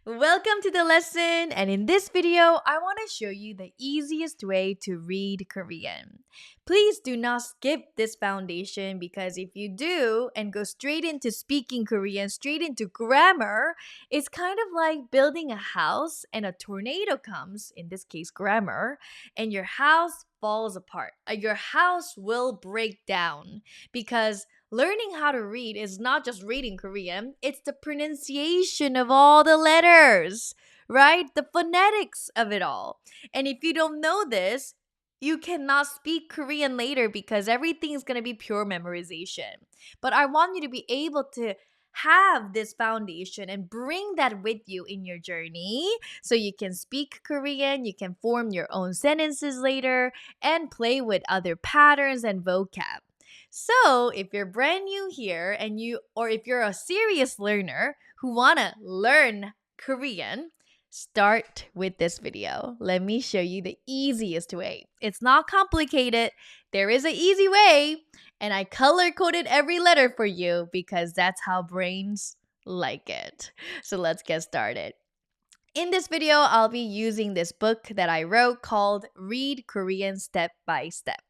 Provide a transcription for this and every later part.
Welcome to the lesson, and in this video, I want to show you the easiest way to read Korean. Please do not skip this foundation because if you do and go straight into speaking Korean, straight into grammar, it's kind of like building a house and a tornado comes, in this case grammar, and your house falls apart. Your house will break down because learning how to read is not just reading Korean, it's the pronunciation of all the letters, right? The phonetics of it all. And if you don't know this, you cannot speak Korean later because everything is going to be pure memorization. But I want you to be able to have this foundation and bring that with you in your journey so you can speak Korean, you can form your own sentences later, and play with other patterns and vocab. So, if you're brand new here or if you're a serious learner who want to learn Korean, start with this video. Let me show you the easiest way. It's not complicated. There is an easy way, and I color coded every letter for you because that's how brains like it. So, let's get started. In this video, I'll be using this book that I wrote called Read Korean Step by Step.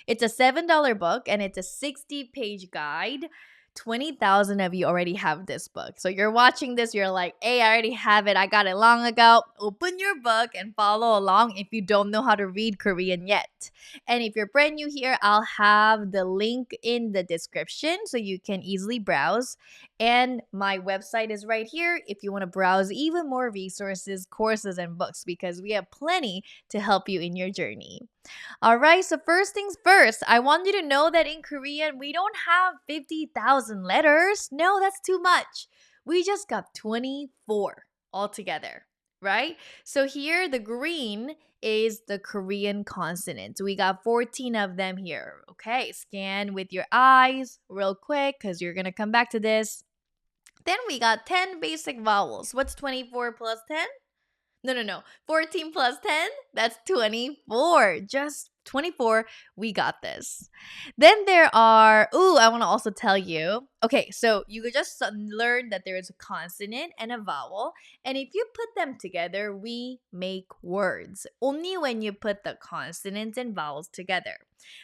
It's a $7 book and it's a 60-page guide. 20,000 of you already have this book. So you're watching this, you're like, hey, I already have it. I got it long ago. Open your book and follow along if you don't know how to read Korean yet. And if you're brand new here, I'll have the link in the description so you can easily browse. And my website is right here if you want to browse even more resources, courses, and books because we have plenty to help you in your journey. All right, so first things first, I want you to know that in Korean, we don't have 50,000 letters. No, that's too much. We just got 24 altogether, right? So here, the green is the Korean consonants. We got 14 of them here. Okay, scan with your eyes real quick because you're going to come back to this. Then we got 10 basic vowels. What's 24 plus 10? No. 14 plus 10, that's 24. Just 24. We got this. Then there are, I want to also tell you. Okay, so you could just learn that there is a consonant and a vowel. And if you put them together, we make words. Only when you put the consonants and vowels together.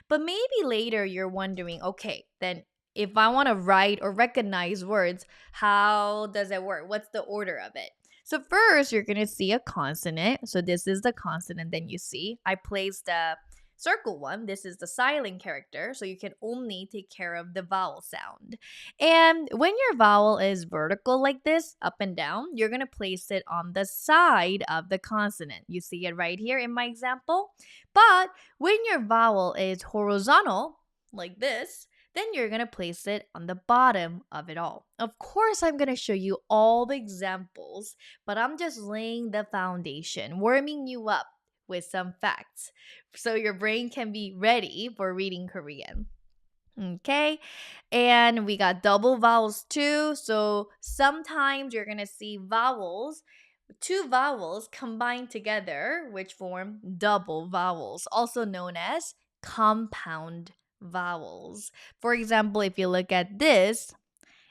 But maybe later you're wondering, okay, then if I want to write or recognize words, how does it work? What's the order of it? So first, you're going to see a consonant. So this is the consonant then you see. I placed the circle one. This is the silent character. So you can only take care of the vowel sound. And when your vowel is vertical like this, up and down, you're going to place it on the side of the consonant. You see it right here in my example. But when your vowel is horizontal, like this, then you're going to place it on the bottom of it all. Of course, I'm going to show you all the examples, but I'm just laying the foundation, warming you up with some facts so your brain can be ready for reading Korean. Okay, and we got double vowels too. So sometimes you're going to see two vowels combined together, which form double vowels, also known as compound vowels. For example, if you look at this,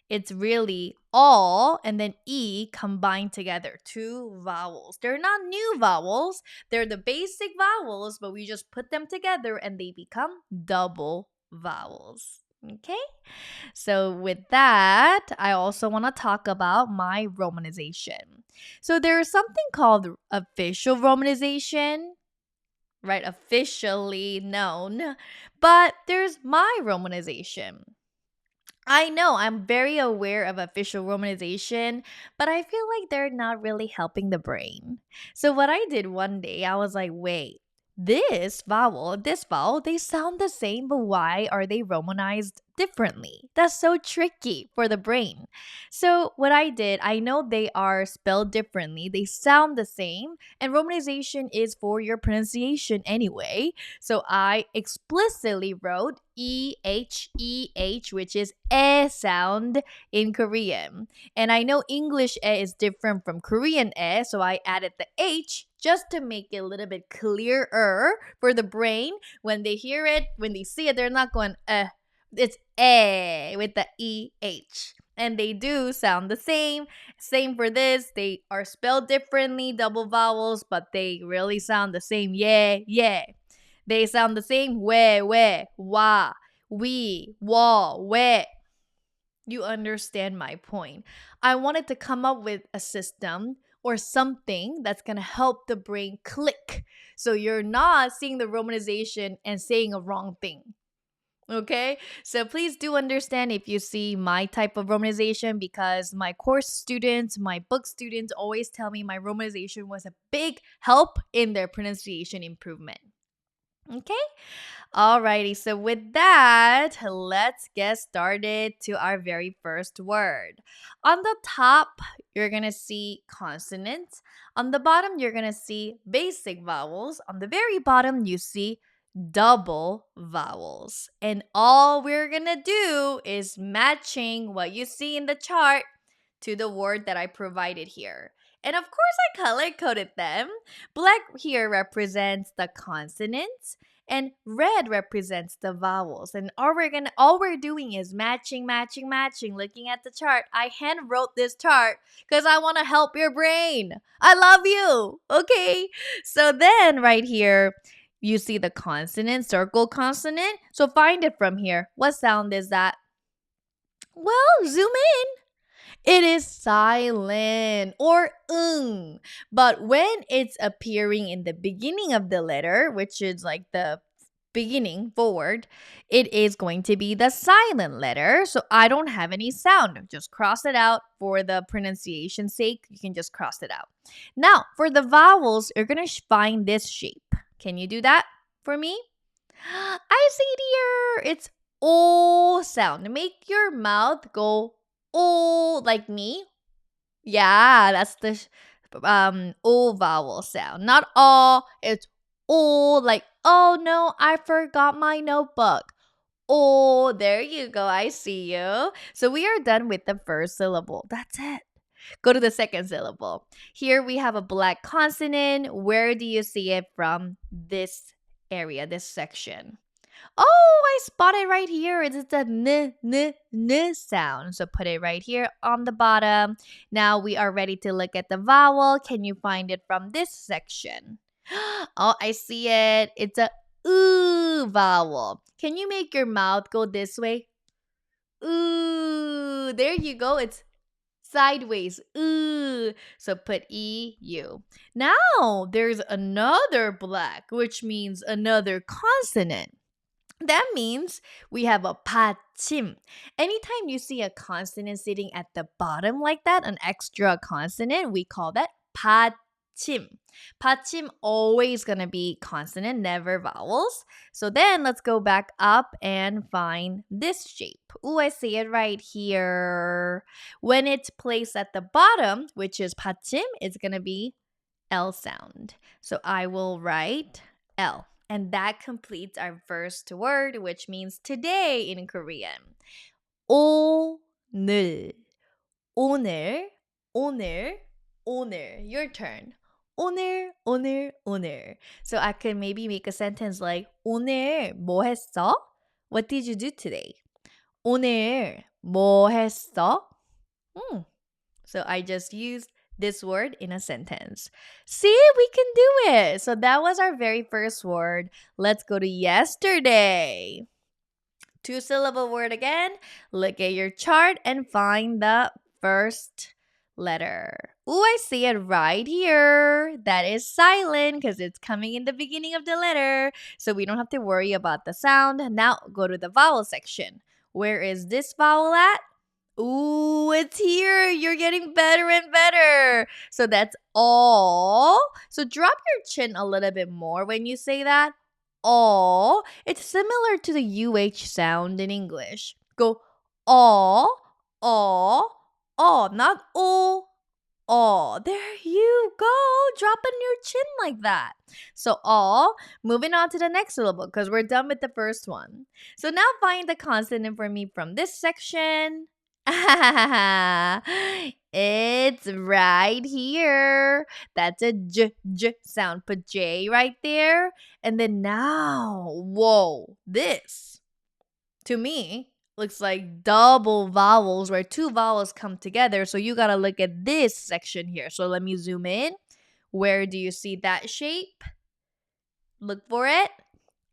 it's really all and then E combined together, two vowels. They're not new vowels, they're the basic vowels, but we just put them together and they become double vowels. Okay, so with that, I also want to talk about my romanization. So there is something called official romanization, right? Officially known, but there's my romanization. I know I'm very aware of official romanization, but I feel like they're not really helping the brain. So what I did one day, I was like, wait, this vowel, they sound the same, but why are they romanized differently? That's so tricky for the brain. So what I did, I know they are spelled differently, they sound the same, and romanization is for your pronunciation anyway. So I explicitly wrote EH, which is E sound in Korean. And I know English E is different from Korean E, so I added the H just to make it a little bit clearer for the brain. When they hear it, when they see it, they're not going It's E with the EH. and they do sound the same. Same for this. They are spelled differently, double vowels, but they really sound the same. Yeah, yeah. They sound the same. We, wa, we, wa, we. You understand my point. I wanted to come up with a system or something that's going to help the brain click. So you're not seeing the romanization and saying a wrong thing. Okay, so please do understand if you see my type of romanization, because my course students, my book students always tell me my romanization was a big help in their pronunciation improvement. Okay, alrighty, so with that, let's get started to our very first word. On the top, you're gonna see consonants. On the bottom, you're gonna see basic vowels. On the very bottom, you see double vowels. And all we're gonna do is matching what you see in the chart to the word that I provided here. And of course, I color coded them. Black here represents the consonants, and red represents the vowels. And all we're doing is matching, matching, matching. Looking at the chart, I hand wrote this chart because I want to help your brain. I love you. Okay. So then right here, you see the consonant, circle consonant. So find it from here. What sound is that? Well, zoom in. It is silent or But when it's appearing in the beginning of the letter, which is like the beginning forward, it is going to be the silent letter. So I don't have any sound. Just cross it out for the pronunciation's sake. You can just cross it out. Now, for the vowels, you're going to find this shape. Can you do that for me? I see it here. It's O sound. Make your mouth go O like me. Yeah, that's the O vowel sound. Not O. It's O like, oh no, I forgot my notebook. Oh, there you go. I see you. So we are done with the first syllable. That's it. Go to the second syllable. Here we have a black consonant. Where do you see it from? This area, this section. Oh, I spot it right here. It's the n sound. So put it right here on the bottom. Now we are ready to look at the vowel. Can you find it from this section? Oh, I see it. It's a oo vowel. Can you make your mouth go this way? Ooh, there you go. It's sideways. Ooh. So put EU. Now there's another black, which means another consonant. That means we have a 받침. Anytime you see a consonant sitting at the bottom like that, an extra consonant, we call that 받침. 받침 always gonna be consonant, never vowels. So then let's go back up and find this shape. Ooh, I see it right here. When it's placed at the bottom, which is 받침, it's gonna be L sound. So I will write L. And that completes our first word, which means today in Korean. 오늘, 오늘, 오늘, 오늘. Your turn. 오늘, 오늘, 오늘. So I can maybe make a sentence like 오늘 뭐 했어? What did you do today? 오늘 뭐 했어? So I just used this word in a sentence. See, we can do it. So that was our very first word. Let's go to yesterday. 2-syllable word again. Look at your chart and find the first letter. Ooh, I see it right here. That is silent because it's coming in the beginning of the letter. So we don't have to worry about the sound. Now go to the vowel section. Where is this vowel at? Ooh, it's here. You're getting better and better. So that's all. So drop your chin a little bit more when you say that. All. It's similar to the UH sound in English. Go all, not all. There you go. Dropping your chin like that. So all. Moving on to the next syllable because we're done with the first one. So now find the consonant for me from this section. It's right here. That's a j sound. Put J right there. And then now, whoa, this to me, looks like double vowels where two vowels come together. So you gotta look at this section here. So let me zoom in. Where do you see that shape? Look for it.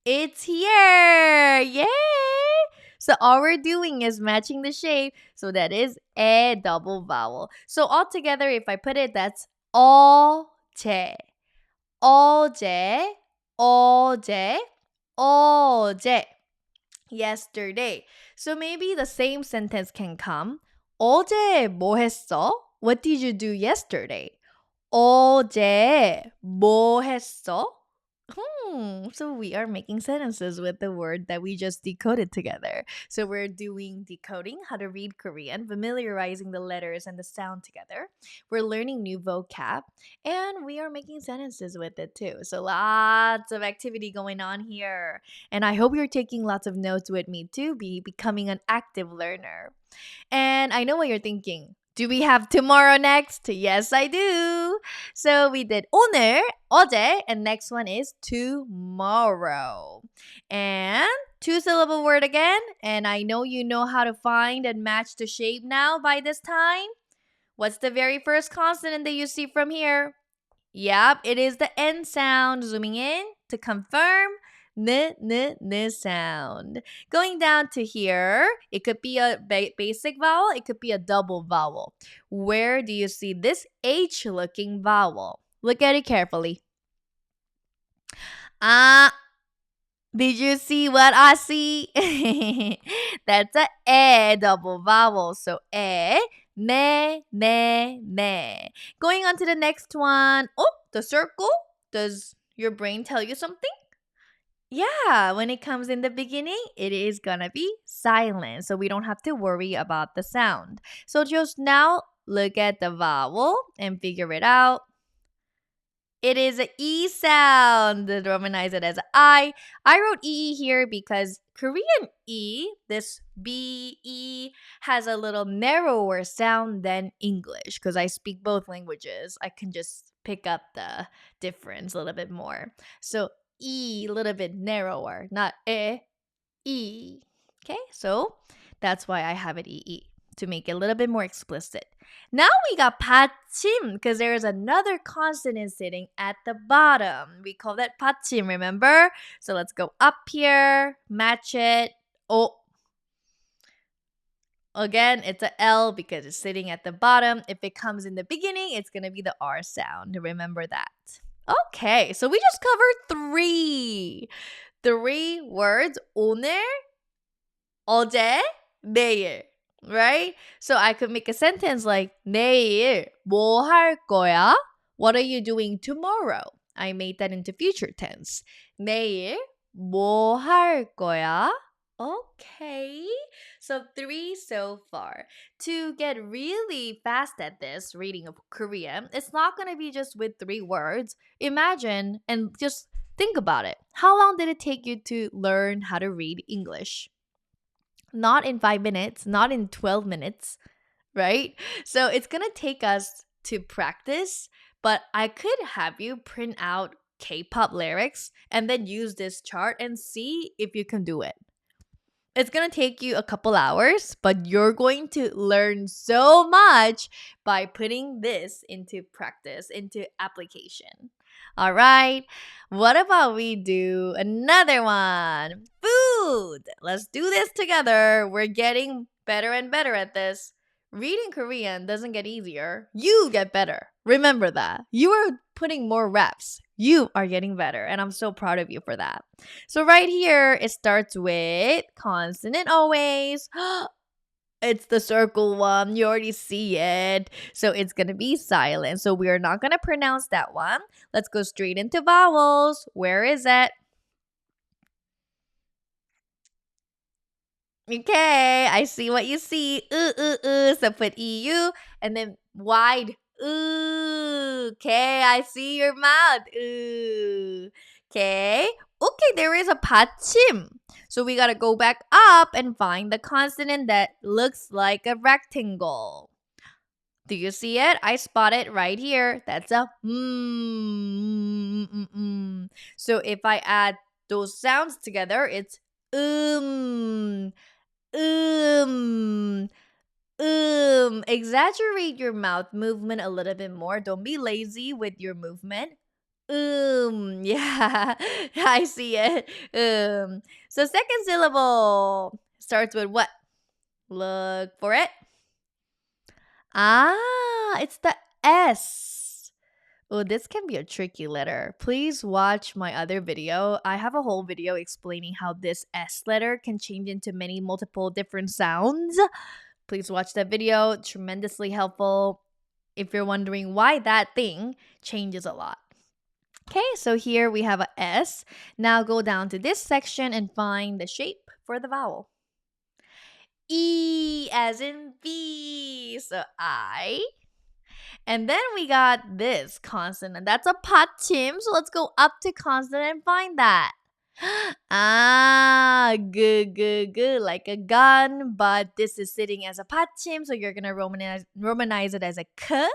It's here. Yay! So all we're doing is matching the shape. So that is a double vowel. So altogether, if I put it, that's 어제, 어제, 어제, 어제. Yesterday. So maybe the same sentence can come. 어제 뭐 했어? What did you do yesterday? 어제 뭐 했어? So we are making sentences with the word that we just decoded together. So we're doing decoding, how to read Korean, familiarizing the letters and the sound together. We're learning new vocab, and we are making sentences with it too. So lots of activity going on here. And I hope you're taking lots of notes with me to be becoming an active learner. And I know what you're thinking. Do we have tomorrow next? Yes, I do. So we did 오늘, 어제, and next one is tomorrow. And two-syllable word again. And I know you know how to find and match the shape now by this time. What's the very first consonant that you see from here? Yep, it is the N sound. Zooming in to confirm. N sound. Going down to here, it could be a basic vowel, it could be a double vowel. Where do you see this H looking vowel? Look at it carefully. Ah, did you see what I see? That's a double vowel. So ne. Going on to the next one. Oh, the circle. Does your brain tell you something? Yeah, when it comes in the beginning, it is gonna be silent. So we don't have to worry about the sound. So just now look at the vowel and figure it out. It is an E sound. Romanize it as I. I wrote E here because Korean E, this B-E, has a little narrower sound than English. Because I speak both languages, I can just pick up the difference a little bit more. So E, a little bit narrower, not E. Okay, so that's why I have it EE to make it a little bit more explicit. Now we got 받침 because there is another consonant sitting at the bottom. We call that 받침, remember? So let's go up here, match it. Oh, again, it's a L because it's sitting at the bottom. If it comes in the beginning, it's going to be the R sound. Remember that. Okay, so we just covered three words. 오늘, 어제, 내일. Right? So I could make a sentence like 내일 뭐 할 거야? What are you doing tomorrow? I made that into future tense. 내일 뭐 할 거야? Okay. So 3 so far. To get really fast at this reading of Korean, it's not going to be just with 3 words. Imagine and just think about it. How long did it take you to learn how to read English? Not in 5 minutes, not in 12 minutes, right? So it's gonna take us to practice, but I could have you print out K-pop lyrics and then use this chart and see if you can do it. It's gonna take you a couple hours, but you're going to learn so much by putting this into practice, into application. All right. What about we do another one? Food. Let's do this together. We're getting better and better at this. Reading Korean doesn't get easier. You get better. Remember that. You are putting more reps. You are getting better. And I'm so proud of you for that. So right here, it starts with consonant always. It's the circle one. You already see it. So it's going to be silent. So we are not going to pronounce that one. Let's go straight into vowels. Where is it? Okay, I see what you see. So put EU and then wide. Okay, I see your mouth. Okay. Okay, there is a 받침. So we gotta go back up and find the consonant that looks like a rectangle. Do you see it? I spot it right here. That's a So if I add those sounds together, it's Um, exaggerate your mouth movement a little bit more. Don't be lazy with your movement. Yeah, I see it. So second syllable starts with what? Look for it. Ah, it's the S. Oh, this can be a tricky letter. Please watch my other video. I have a whole video explaining how this S letter can change into many multiple different sounds. Please watch that video. Tremendously helpful if you're wondering why that thing changes a lot. Okay, so here we have a S. Now go down to this section and find the shape for the vowel. E as in bee. So I. And then we got this consonant. That's a patim. So let's go up to consonant and find that. Ah, good, good, good. Like a gun, but this is sitting as a patim. So you're going to romanize it as a k,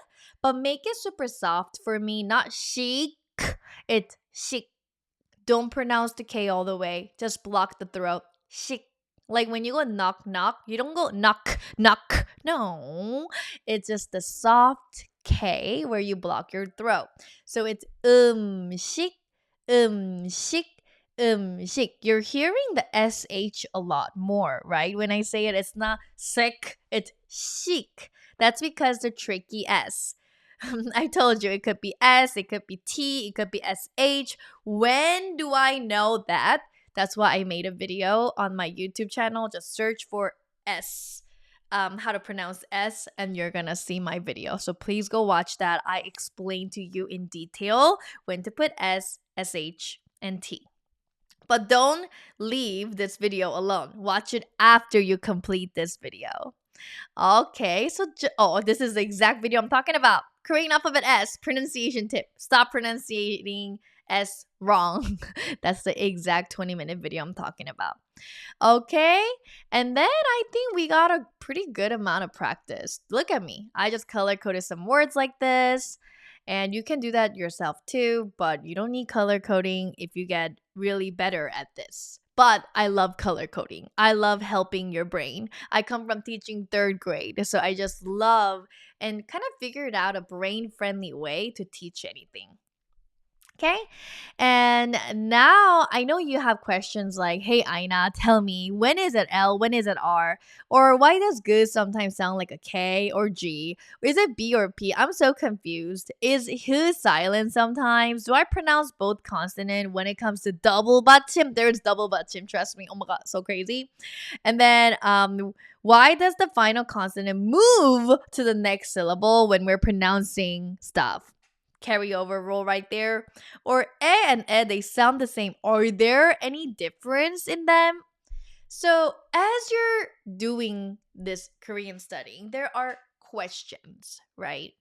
but make it super soft for me. Not chic. It's chic. Don't pronounce the K all the way. Just block the throat. Chic. Like when you go knock knock, you don't go knock knock. No. It's just the soft K where you block your throat. So it's chic, chic, chic. You're hearing the SH a lot more, right? When I say it, it's not sick, it's chic. That's because the tricky S. I told you it could be S, it could be T, it could be SH. When do I know that? That's why I made a video on my YouTube channel. Just search for S, how to pronounce S, and you're gonna see my video. So please go watch that. I explain to you in detail when to put S, SH, and T. But don't leave this video alone. Watch it after you complete this video. Okay, so this is the exact video I'm talking about. Korean alphabet S pronunciation tip. Stop pronunciating S wrong. That's the exact 20-minute video I'm talking about. Okay, and then I think we got a pretty good amount of practice. Look at me. I just color coded some words like this. And you can do that yourself too, but you don't need color coding if you get really better at this. But I love color coding. I love helping your brain. I come from teaching third grade, so I just love and kind of figured out a brain friendly way to teach anything. Okay. And now I know you have questions like, hey, Aina, tell me, when is it L? When is it R? Or why does good sometimes sound like a K or G? Is it B or P? I'm so confused. Is who silent sometimes? Do I pronounce both consonant when it comes to double button? There's double button, trust me. Oh my God, so crazy. And then, why does the final consonant move to the next syllable when we're pronouncing stuff? Carryover rule right there. Or and they sound the same. Are there any difference in them? So as you're doing this Korean studying, there are questions, right?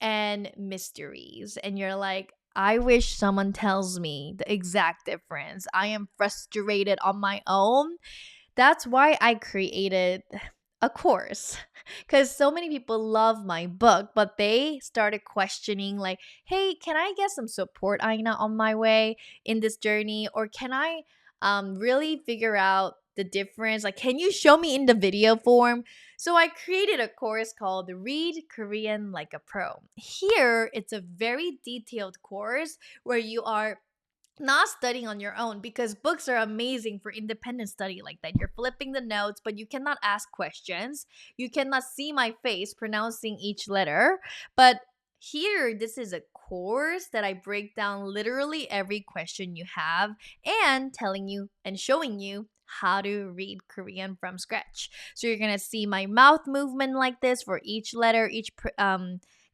And mysteries. And you're like, I wish someone tells me the exact difference. I am frustrated on my own. That's why I created a course, because so many people love my book, but they started questioning like, hey, can I get some support, Aina, on my way in this journey? Or can I really figure out the difference? Like, can you show me in the video form? So I created a course called Read Korean Like a Pro. Here, it's a very detailed course where you are not studying on your own, because books are amazing for independent study like that. You're flipping the notes, but you cannot ask questions. You cannot see my face pronouncing each letter. But here, this is a course that I break down literally every question you have and telling you and showing you how to read Korean from scratch. So you're gonna see my mouth movement like this for each letter, each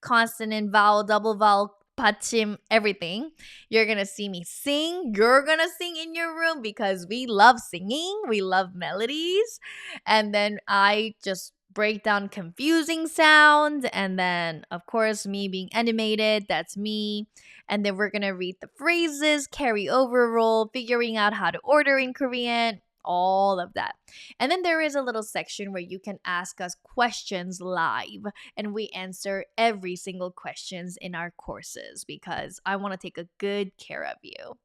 consonant, vowel, double vowel, pachim, everything. You're gonna see me sing. You're gonna sing in your room because we love singing. We love melodies. And then I just break down confusing sounds. And then, of course, me being animated, that's me. And then we're gonna read the phrases, carry over rule, figuring out how to order in Korean. all of that. And then there is a little section where you can ask us questions live, and we answer every single questions in our courses because I want to take a good care of you.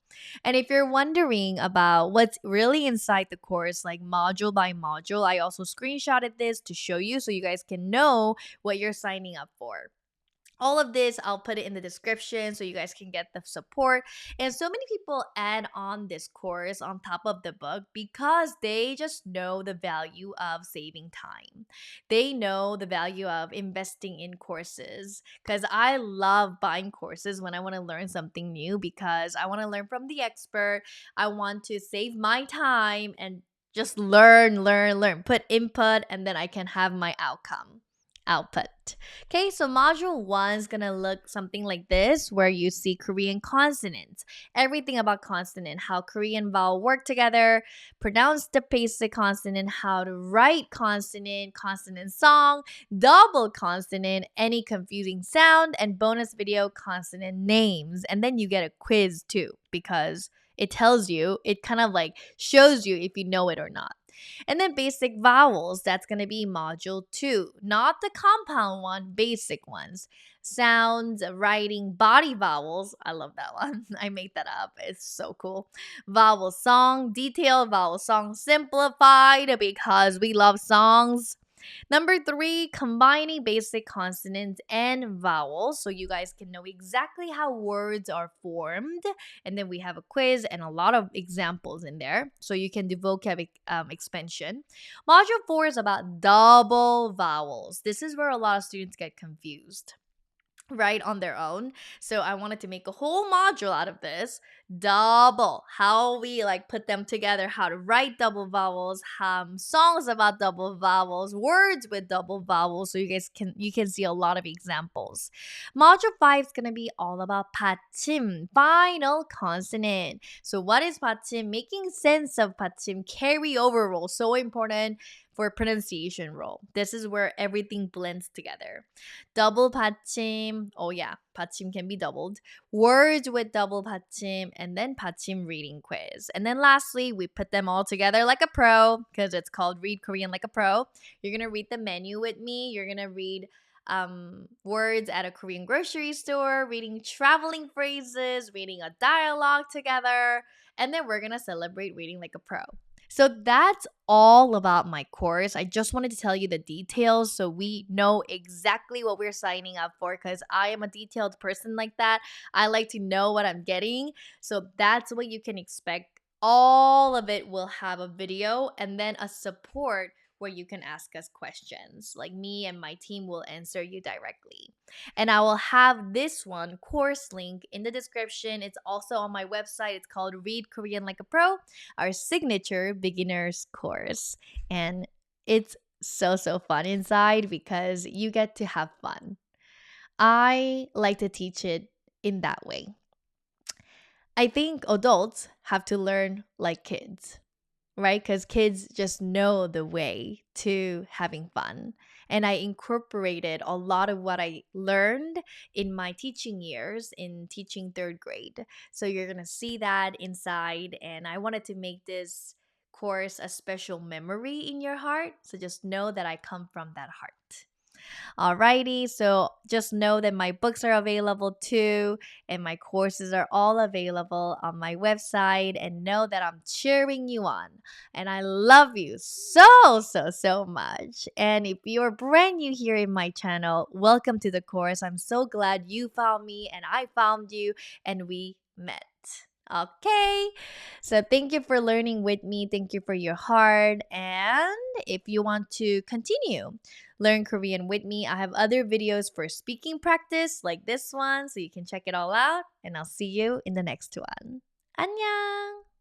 And if you're wondering about what's really inside the course, like module by module, I also screenshotted this to show you so you guys can know what you're signing up for. All of this, I'll put it in the description so you guys can get the support. And so many people add on this course on top of the book because they just know the value of saving time. They know the value of investing in courses because I love buying courses when I want to learn something new because I want to learn from the expert. I want to save my time and just learn, put input, and then I can have my output. Okay, so module one is gonna look something like this, where you see Korean consonants, everything about consonant, how Korean vowel work together, pronounce the basic consonant, how to write consonant song, double consonant, any confusing sound, and bonus video consonant names. And then you get a quiz too, because it tells you, it kind of like shows you if you know it or not. And then basic vowels, that's going to be module 2, not the compound one, basic ones. Sounds, writing, body vowels. I love that one. I made that up. It's so cool. Vowel song, detailed vowel song, simplified because we love songs. Number 3, combining basic consonants and vowels so you guys can know exactly how words are formed. And then we have a quiz and a lot of examples in there so you can do vocab expansion. Module 4 is about double vowels. This is where a lot of students get confused right on their own. So I wanted to make a whole module out of this. Double, how we like put them together, how to write double vowels, songs about double vowels, words with double vowels, so you can see a lot of examples. Module 5 is going to be all about 받침, final consonant. So what is 받침? Making sense of 받침, carryover role, so important for pronunciation role. This is where everything blends together. Double 받침. Oh yeah, 받침 can be doubled. Words with double 받침, and then 받침 reading quiz. And then lastly, we put them all together like a pro because it's called Read Korean Like a Pro. You're going to read the menu with me. You're going to read words at a Korean grocery store, reading traveling phrases, reading a dialogue together, and then we're going to celebrate reading like a pro. So that's all about my course. I just wanted to tell you the details so we know exactly what we're signing up for because I am a detailed person like that. I like to know what I'm getting. So that's what you can expect. All of it will have a video and then a support where you can ask us questions. Like me and my team will answer you directly. And I will have this one course link in the description. It's also on my website. It's called Read Korean Like a Pro, our signature beginners course. And it's so fun inside because you get to have fun. I like to teach it in that way. I think adults have to learn like kids, right? Because kids just know the way to having fun. And I incorporated a lot of what I learned in my teaching years in teaching third grade. So you're going to see that inside. And I wanted to make this course a special memory in your heart. So just know that I come from that heart. Alrighty, so just know that my books are available too, and my courses are all available on my website. And know that I'm cheering you on, and I love you so much. And if you're brand new here in my channel, welcome to the course. I'm so glad you found me, and I found you, and we met. Okay, so thank you for learning with me. Thank you for your heart. And if you want to continue learn Korean with me, I have other videos for speaking practice like this one, so you can check it all out. And I'll see you in the next one. 안녕!